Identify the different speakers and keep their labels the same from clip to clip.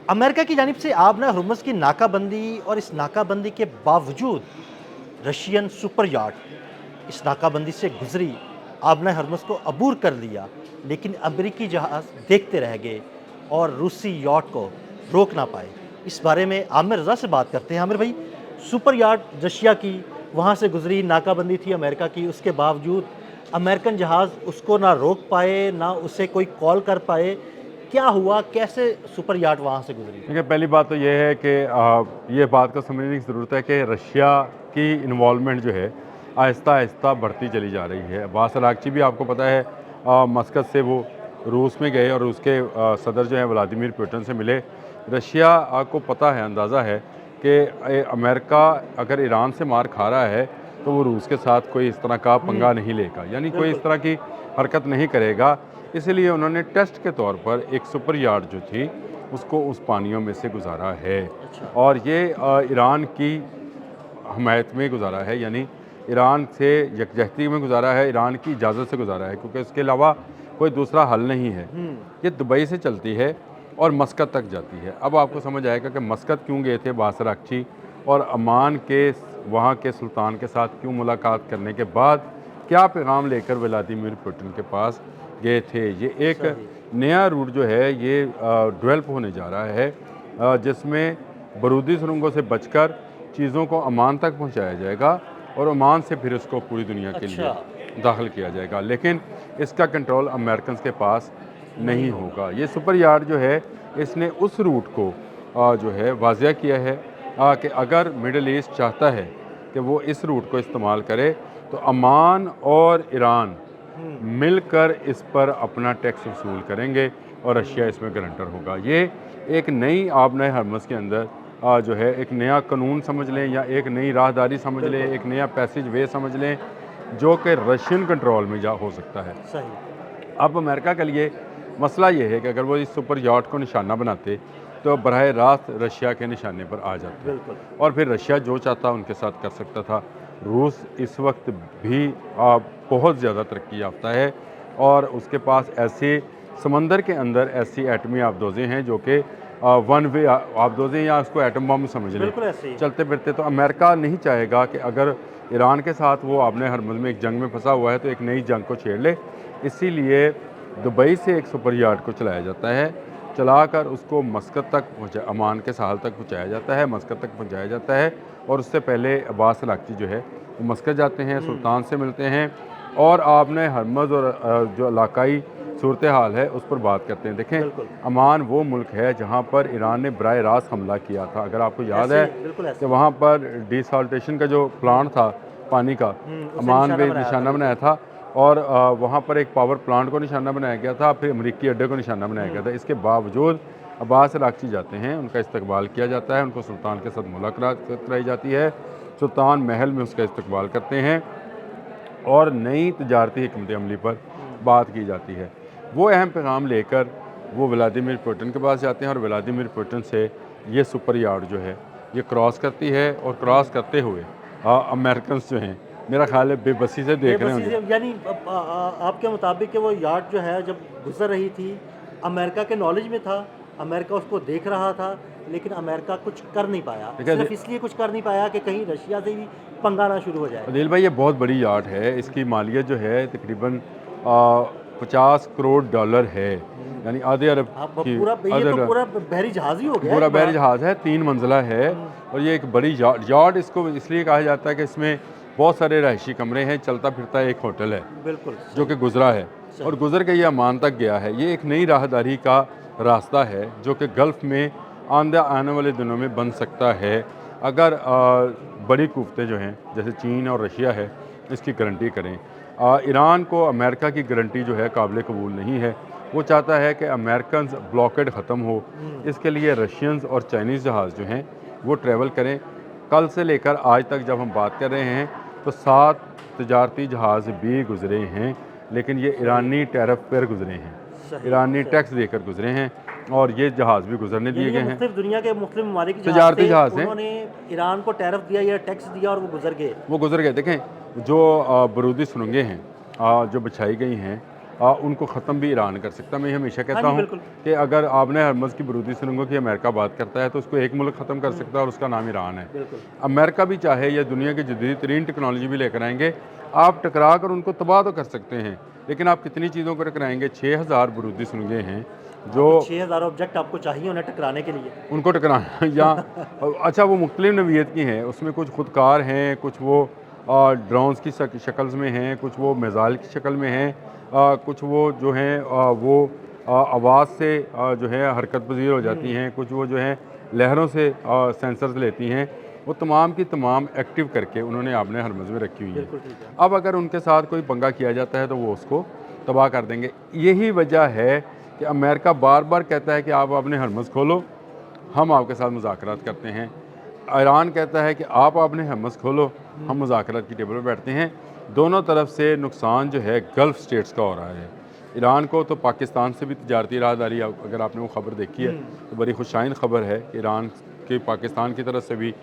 Speaker 1: America की जानिब से आबना हरमुज़ की नाकाबंदी और इस नाकाबंदी के बावजूद रशियन सुपर याट इस नाकाबंदी से गुजरी, आबना हरमुज़ को अबूर कर लिया, लेकिन अमेरिकी जहाज़ देखते रह गए और रूसी याट को रोक ना पाए। इस बारे में आमिर रज़ा से बात करते हैं। आमिर भाई, सुपर याट रशिया की वहाँ से गुजरी, नाकाबंदी थी अमेरिका की, उसके बावजूद अमेरिकन जहाज़ उसको ना रोक पाए, ना उसे कोई कॉल कर पाए। क्या हुआ? कैसे सुपर याट वहाँ से गुजरी?
Speaker 2: देखिए, पहली बात तो ये है कि ये बात को समझने की ज़रूरत है कि रशिया की इन्वॉल्वमेंट जो है आहिस्ता-आहिस्ता बढ़ती चली जा रही है। अब्बास अराग़ची भी आपको पता है मस्कत से वो रूस में गए और उसके सदर जो हैं व्लादिमीर पुतिन से मिले। रशिया को पता है, अंदाज़ा है कि अमेरिका अगर ईरान से मार खा रहा है तो वो रूस के साथ कोई इस तरह का पंगा नहीं लेगा, यानी कोई इस
Speaker 1: बिल्कुल।
Speaker 2: तरह की हरकत नहीं करेगा। इसलिए उन्होंने टेस्ट के तौर पर एक सुपर याट जो थी उसको उस पानियों में से गुजारा है
Speaker 1: अच्छा।
Speaker 2: और ये ईरान की हमायत में गुजारा है, यानी ईरान से यकजहती में गुजारा है, ईरान की इजाज़त से गुजारा है, क्योंकि इसके अलावा कोई दूसरा हल नहीं है। ये दुबई से चलती है और मस्कत तक जाती है। अब आपको समझ आएगा कि मस्कत क्यों गए थे अब्बास अराग़ची और अमान के वहाँ के सुल्तान के साथ क्यों मुलाकात करने के बाद क्या पैगाम लेकर व्लादिमीर पुतिन के पास गए थे। ये एक
Speaker 1: सही।
Speaker 2: नया रूट जो है ये डेवलप होने जा रहा है, जिसमें बारूदी सुरंगों से बचकर चीज़ों को अमान तक पहुंचाया जाएगा और ओमान से फिर उसको पूरी दुनिया के लिए
Speaker 1: अच्छा।
Speaker 2: दाखिल किया जाएगा, लेकिन इसका कंट्रोल अमेरिकन के पास
Speaker 1: नहीं
Speaker 2: नहीं
Speaker 1: होगा।
Speaker 2: होगा। ये सुपर यार्ड जो है इसने उस रूट को जो है वाज़िया किया है कि अगर मिडल ईस्ट चाहता है कि वो इस रूट को इस्तेमाल करे तो अमान और ईरान मिलकर इस पर अपना टैक्स वसूल करेंगे और रशिया इसमें गारंटर होगा। ये एक नई आबना हरमुज़ के अंदर जो है एक नया कानून समझ लें या एक नई राहदारी समझ लें,
Speaker 1: बिल्कुल।
Speaker 2: एक नया पैसेज वे समझ लें, जो कि रशियन कंट्रोल में जा हो सकता है।
Speaker 1: सही।
Speaker 2: अब अमेरिका के लिए मसला ये है कि अगर वो इस सुपर याट को निशाना बनाते तो बराह रास्त रशिया के निशाने पर आ जाते
Speaker 1: बिल्कुल।
Speaker 2: और फिर रशिया जो चाहता उनके साथ कर सकता था। रूस इस वक्त भी बहुत ज़्यादा तरक्की याफ्ता है और उसके पास ऐसे समंदर के अंदर ऐसी एटमी आबदोज़ें हैं जो कि वन वे आबदोज़ें या उसको एटम बम समझ लें,
Speaker 1: बिल्कुल ऐसे ही।
Speaker 2: चलते फिरते। तो अमेरिका नहीं चाहेगा कि अगर ईरान के साथ वो आबना हरमुज़ में एक जंग में फंसा हुआ है तो एक नई जंग को छेड़ ले। इसीलिए दुबई से एक सुपर याट को चलाया जाता है, चलाकर उसको मस्कत तक पहुँचा, अमान के साहल तक पहुँचाया जाता है, मस्कत तक पहुँचाया जाता है और उससे पहले अब्बास अराग़ची जो है वो मस्कत जाते हैं, सुल्तान से मिलते हैं और आपने हरमुज़ और जो इलाकाई सूरत हाल है उस पर बात करते हैं। देखें,
Speaker 1: बिल्कुल।
Speaker 2: अमान वो मुल्क है जहाँ पर ईरान ने बराह रास्त हमला किया था। अगर आपको याद
Speaker 1: ऐसे
Speaker 2: है
Speaker 1: ही, बिल्कुल
Speaker 2: कि
Speaker 1: ऐसे ही।
Speaker 2: वहाँ पर डिसॉल्टेशन का जो प्लांट था पानी का,
Speaker 1: उसे
Speaker 2: अमान
Speaker 1: निशाना
Speaker 2: पे
Speaker 1: बनाया था,
Speaker 2: निशाना बनाया
Speaker 1: बिल्कुल।
Speaker 2: था और वहाँ पर एक पावर प्लांट को निशाना बनाया गया था, फिर अमरीकी अड्डे को निशाना बनाया गया था। इसके बावजूद अब्बास अराग़ची जाते हैं, उनका इस्तकबाल किया जाता है, उनको सुल्तान के साथ मुलाकात कराई जाती है, सुल्तान महल में उसका इस्तकबाल करते हैं और नई तजारती हिकमत अमली पर बात की जाती है। वो अहम पैगाम लेकर वो व्लादिमीर पुतिन के पास जाते हैं और व्लादिमीर पुतिन से ये सुपर याट जो है ये क्रॉस करती है और क्रॉस करते हुए अमेरिकन जो हैं मेरा ख्याल है बेबसी से देख रहे
Speaker 1: बेबसी
Speaker 2: होंगे।
Speaker 1: से यानी आपके मुताबिक कि वो याट जो है जब गुज़र रही थी, अमेरिका के नॉलेज में था, अमेरिका उसको देख रहा था, लेकिन अमेरिका कुछ कर नहीं पाया।
Speaker 2: देखिए
Speaker 1: सिर्फ़ इसलिए कुछ कर नहीं पाया कि कहीं रशिया से भी पंगा ना शुरू हो जाए।
Speaker 2: अदील भाई, ये बहुत बड़ी याट है, इसकी मालियत जो है तकरीबन 50 करोड़ डॉलर है, यानी आधे अरब
Speaker 1: आप
Speaker 2: की
Speaker 1: पूरा ये
Speaker 2: आधे
Speaker 1: तो
Speaker 2: अरब
Speaker 1: पूरा बहरी जहाज़ ही हो गया
Speaker 2: पूरा
Speaker 1: एक
Speaker 2: बहरी
Speaker 1: बड़ा।
Speaker 2: जहाज़ है, 3 मंजिला है और ये एक बड़ी याट इसको इसलिए कहा जाता है कि इसमें बहुत सारे रहायशी कमरे हैं, चलता फिरता एक होटल है
Speaker 1: बिल्कुल,
Speaker 2: जो
Speaker 1: सही।
Speaker 2: कि गुजरा है और
Speaker 1: सही।
Speaker 2: गुजर के ये अमान तक गया है। ये एक नई राहदारी का रास्ता है जो कि गल्फ़ में आने वाले दिनों में बन सकता है अगर बड़ी कुव्वतें जो हैं जैसे चीन और रशिया है इसकी गारंटी करें। ईरान को अमेरिका की गारंटी जो है काबिल कबूल नहीं है। वो चाहता है कि अमेरिकन ब्लॉकेड ख़त्म हो, इसके लिए रशियंस और चाइनीज़ जहाज़ जो हैं वो ट्रैवल करें। कल से लेकर आज तक जब हम बात कर रहे हैं तो 7 तजारती जहाज़ भी गुजरे हैं, लेकिन ये ईरानी टैरिफ पर गुजरे हैं,
Speaker 1: सही,
Speaker 2: ईरानी
Speaker 1: सही।
Speaker 2: टैक्स देकर गुजरे हैं और ये जहाज़ भी गुजरने दिए
Speaker 1: यानी ये
Speaker 2: गए हैं।
Speaker 1: मुख्तलिफ दुनिया के मुख्तलिफ ममालिक जहाज़
Speaker 2: तजारती
Speaker 1: थे,
Speaker 2: जहाज़ हैं,
Speaker 1: उन्होंने ईरान को टैरिफ दिया या टैक्स दिया और वो गुज़र गए।
Speaker 2: वो गुजर गए। देखें, जो बारूदी सुरंगें हैं जो बिछाई गई हैं उनको ख़त्म भी ईरान कर सकता है। मैं हमेशा
Speaker 1: हाँ
Speaker 2: कहता
Speaker 1: जी,
Speaker 2: हूँ
Speaker 1: बिल्कुल।
Speaker 2: कि अगर आपने हरमज़ की बरूदी सुनूंगा कि अमेरिका बात करता है तो उसको एक मुल्क ख़त्म कर सकता है और उसका नाम ईरान है।
Speaker 1: बिल्कुल।
Speaker 2: अमेरिका भी चाहे या दुनिया की जदीद तरीन टेक्नोलॉजी भी लेकर आएंगे, आप टकरा कर उनको तबाह तो कर सकते हैं, लेकिन आप कितनी चीज़ों को टकराएंगे। 6000 बरूदी सुनगे हैं
Speaker 1: हाँ,
Speaker 2: जो
Speaker 1: तो 6000 ऑब्जेक्ट आपको चाहिए उन्हें टकराने के लिए।
Speaker 2: उनको टकराना या अच्छा वो मुख्तलिफ नवीयत की हैं, उसमें कुछ खुदकार हैं, कुछ वो ड्रोन्स की शक्ल में हैं, कुछ वो मिसाइल की शक्ल में हैं, कुछ वो जो हैं वो आवाज़ से जो है हरकत पजीर हो जाती हैं, कुछ वो जो हैं लहरों से सेंसर्स लेती हैं। वो तमाम की तमाम एक्टिव करके उन्होंने आपने हरमज़ में रखी हुई हैं।
Speaker 1: बिल्कुल ठीक है।
Speaker 2: अब अगर उनके साथ कोई पंगा किया जाता है तो वो उसको तबाह कर देंगे। यही वजह है कि अमेरिका बार बार कहता है कि आप अपने हरमज़ खोलो, हम आपके साथ मुज़ाकरात करते हैं। ईरान कहता है कि आप अपने हरमज़ खोलो, हम मुज़ाकरात की टेबल पर बैठते हैं। दोनों तरफ से नुकसान जो है गल्फ़ स्टेट्स का हो रहा है। ईरान को तो पाकिस्तान से भी तजारती राहदारी, अगर आपने वो ख़बर देखी है तो बड़ी खुशाइन ख़बर है कि ईरान के पाकिस्तान की तरफ से भी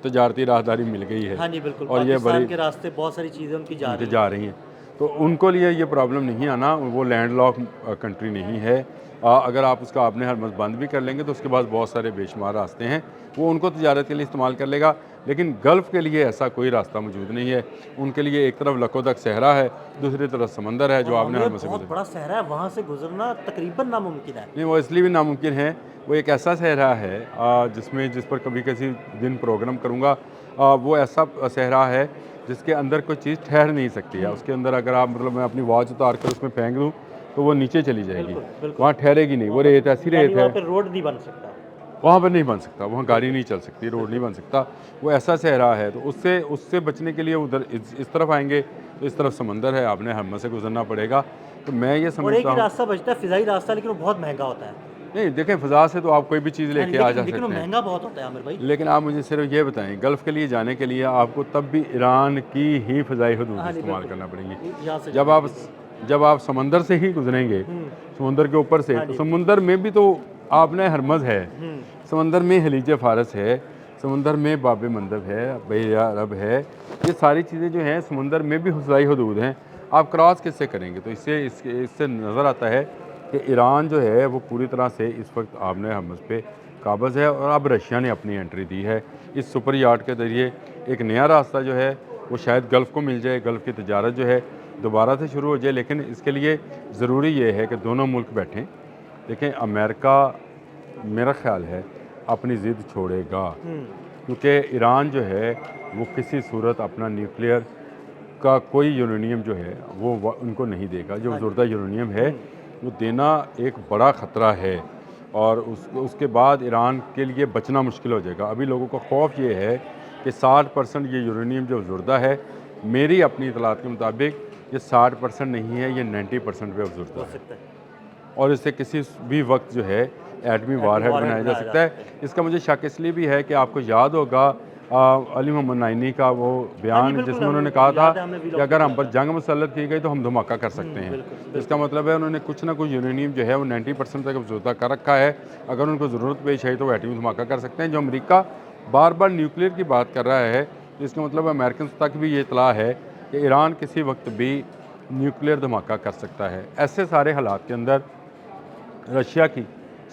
Speaker 2: तजारती राहदारी मिल गई है।
Speaker 1: हाँ जी, बिल्कुल।
Speaker 2: और ये
Speaker 1: पाकिस्तान
Speaker 2: बड़ी
Speaker 1: के रास्ते बहुत सारी चीज़ें उनकी जा
Speaker 2: उनके
Speaker 1: रही
Speaker 2: जा
Speaker 1: हैं।
Speaker 2: रही हैं, तो उनको लिए ये प्रॉब्लम नहीं आना। वो लैंडलॉक कंट्री नहीं है। अगर आप उसका आपने हरमज़ बंद भी कर लेंगे तो उसके बाद बहुत सारे बेशुमार रास्ते हैं, वो उनको तजारत के लिए इस्तेमाल कर लेगा, लेकिन गल्फ़ के लिए ऐसा कोई रास्ता मौजूद नहीं है। उनके लिए एक तरफ लकोदक सहरा है, दूसरी तरफ समंदर है जो
Speaker 1: और
Speaker 2: आपने
Speaker 1: हमें
Speaker 2: हरमज़ से
Speaker 1: बहुत
Speaker 2: गुजर
Speaker 1: बड़ा सहरा है, वहाँ से गुज़रना तकरीबन नामुमकिन है।
Speaker 2: नहीं, वो इसलिए भी नामुमकिन है। वो एक ऐसा सहरा है जिस पर कभी किसी दिन प्रोग्राम करूँगा। वो ऐसा सहरा है जिसके अंदर कोई चीज़ ठहर नहीं सकती है। उसके अंदर अगर आप मतलब मैं अपनी वॉच उतार कर उसमें फेंक दूँ तो वो नीचे चली जाएगी,
Speaker 1: बिल्कुल, बिल्कुल।
Speaker 2: वहाँ ठहरेगी नहीं। वो रेत ऐसी
Speaker 1: यानी
Speaker 2: रेत
Speaker 1: वहाँ
Speaker 2: है,
Speaker 1: पे रोड नहीं बन सकता।
Speaker 2: वहाँ पर नहीं बन सकता, वहाँ गाड़ी नहीं चल सकती, रोड नहीं बन सकता। वो ऐसा सहरा है, तो उससे उससे बचने के लिए उधर इस तरफ आएंगे तो इस तरफ समंदर है, आपने हरमज़ से गुजरना पड़ेगा। तो मैं ये
Speaker 1: और एक
Speaker 2: समझता
Speaker 1: ही
Speaker 2: हूँ
Speaker 1: रास्ता बचता है, फ़िज़ाई रास्ता, लेकिन वो बहुत महँगा होता है।
Speaker 2: नहीं, देखें फ़ज़ा से तो आप कोई भी चीज़
Speaker 1: हाँ जी,
Speaker 2: लेके आ
Speaker 1: लेकिन
Speaker 2: जा
Speaker 1: लेकिन वो
Speaker 2: सकते हैं।
Speaker 1: महँगा बहुत होता है आमिर भाई।
Speaker 2: लेकिन आप मुझे सिर्फ ये बताएं, गल्फ़ के लिए जाने के लिए आपको तब भी ईरान की ही फ़ज़ाई हदूद
Speaker 1: हाँ जी,
Speaker 2: इस्तेमाल
Speaker 1: बिल्कुल।
Speaker 2: करना पड़ेंगी।
Speaker 1: यहाँ से
Speaker 2: जब
Speaker 1: जाने
Speaker 2: आप
Speaker 1: के लिए।
Speaker 2: जब आप समंदर से ही गुजरेंगे, समुंदर के ऊपर से,
Speaker 1: हाँ
Speaker 2: तो
Speaker 1: जी।
Speaker 2: समुंदर में भी तो आपने हरमज़ है, समंदर में खलीज फ़ारस है, समुंदर में बाब मंदब है, बहर अरब है। ये सारी चीज़ें जो हैं समुंदर में भी फ़ज़ाई हदूद हैं। आप क्रॉस किससे करेंगे? तो इससे नज़र आता है कि ईरान जो है वो पूरी तरह से इस वक्त आपने हरमज़ पे काबज़ है, और अब रशिया ने अपनी एंट्री दी है इस सुपर यार्ड के ज़रिए। एक नया रास्ता जो है वो शायद गल्फ़ को मिल जाए, गल्फ़ की तजारत जो है दोबारा से शुरू हो जाए, लेकिन इसके लिए ज़रूरी ये है कि दोनों मुल्क बैठें। देखें, अमेरिका मेरा ख़्याल है अपनी ज़िद छोड़ेगा, क्योंकि ईरान जो है वो किसी सूरत अपना न्यूक्लियर का कोई यूरेनियम जो है वो उनको नहीं देगा। जो ज़ुर्दा यूरेनियम है वो देना एक बड़ा ख़तरा है, और उसके बाद ईरान के लिए बचना मुश्किल हो जाएगा। अभी लोगों का खौफ ये है कि 60% ये यूरेनियम जो ज़ुर्दा है, मेरी अपनी इतलात के मुताबिक ये 60% नहीं है, ये 90% पे अफजुर्दा
Speaker 1: हो
Speaker 2: है,
Speaker 1: सकता है।
Speaker 2: और इससे किसी भी वक्त जो है एटमी वारहेड बनाया जा सकता है। इसका मुझे शक इसलिए भी है कि आपको याद होगा अली मोहम्मद नाइनी का वो
Speaker 1: हाँ जी,
Speaker 2: बयान
Speaker 1: बिल्कुल,
Speaker 2: जिसमें उन्होंने
Speaker 1: हमें
Speaker 2: कहा था
Speaker 1: याद है, हमने
Speaker 2: कि
Speaker 1: व्लॉग
Speaker 2: अगर
Speaker 1: में
Speaker 2: हम पर
Speaker 1: किया था।
Speaker 2: जंग मुसल्लत की गई तो हम धमाका कर सकते हैं।
Speaker 1: बिल्कुल,
Speaker 2: तो इसका मतलब है उन्होंने कुछ ना कुछ यूरेनियम जो है वो 90% तक अफजुर्दा कर रखा है। अगर उनको ज़रूरत पेश आई तो वो एटमी धमाका कर सकते हैं। जो अमेरिका बार बार न्यूक्लियर की बात कर रहा है, तो इसका मतलब अमेरिकन तक भी ये इतला है कि ईरान किसी वक्त भी न्यूक्लियर धमाका कर सकता है। ऐसे सारे हालात के अंदर रशिया की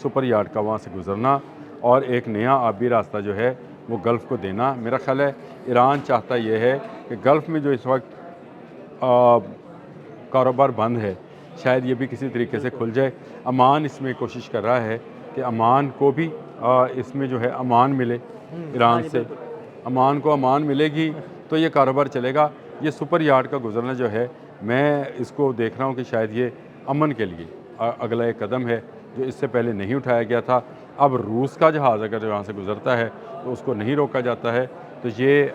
Speaker 2: सुपर यार्ड का वहाँ से गुजरना और एक नया आबी रास्ता जो है वो गल्फ़ को देना, मेरा ख्याल है ईरान चाहता ये है कि गल्फ़ में जो इस वक्त कारोबार बंद है, शायद ये भी किसी तरीके से खुल जाए। अमान इसमें कोशिश कर रहा है कि अमान को भी इसमें जो है अमान मिले
Speaker 1: हाँ
Speaker 2: ईरान
Speaker 1: जी,
Speaker 2: से।
Speaker 1: बिल्कुल।
Speaker 2: अमान को अमान मिलेगी तो ये कारोबार चलेगा। ये सुपर यार्ड का गुजरना जो है, मैं इसको देख रहा हूँ कि शायद ये अमन के लिए अगला एक कदम है जो इससे पहले नहीं उठाया गया था। अब रूस का जहाज़ अगर यहाँ से गुज़रता है तो उसको नहीं रोका जाता है, तो ये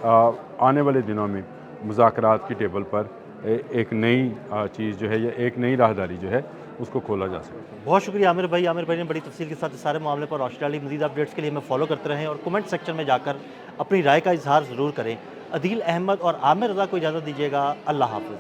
Speaker 2: आने वाले दिनों में मुज़ाकरात की टेबल पर एक नई चीज़ जो है या एक नई राहदारी जो है उसको खोला जा सकता है।
Speaker 1: बहुत शुक्रिया आमिर भाई। आमिर भाई ने बड़ी तफसील के साथ इस सारे मामले पर रोशनी डाली। मज़ीद अपडेट्स के लिए हमें फॉलो करते रहें और कमेंट सेक्शन में जाकर अपनी राय का इजहार ज़रूर करें। अदील अहमद और आमिर रज़ा को इजाज़त दीजिएगा। अल्लाह हाफ़िज़।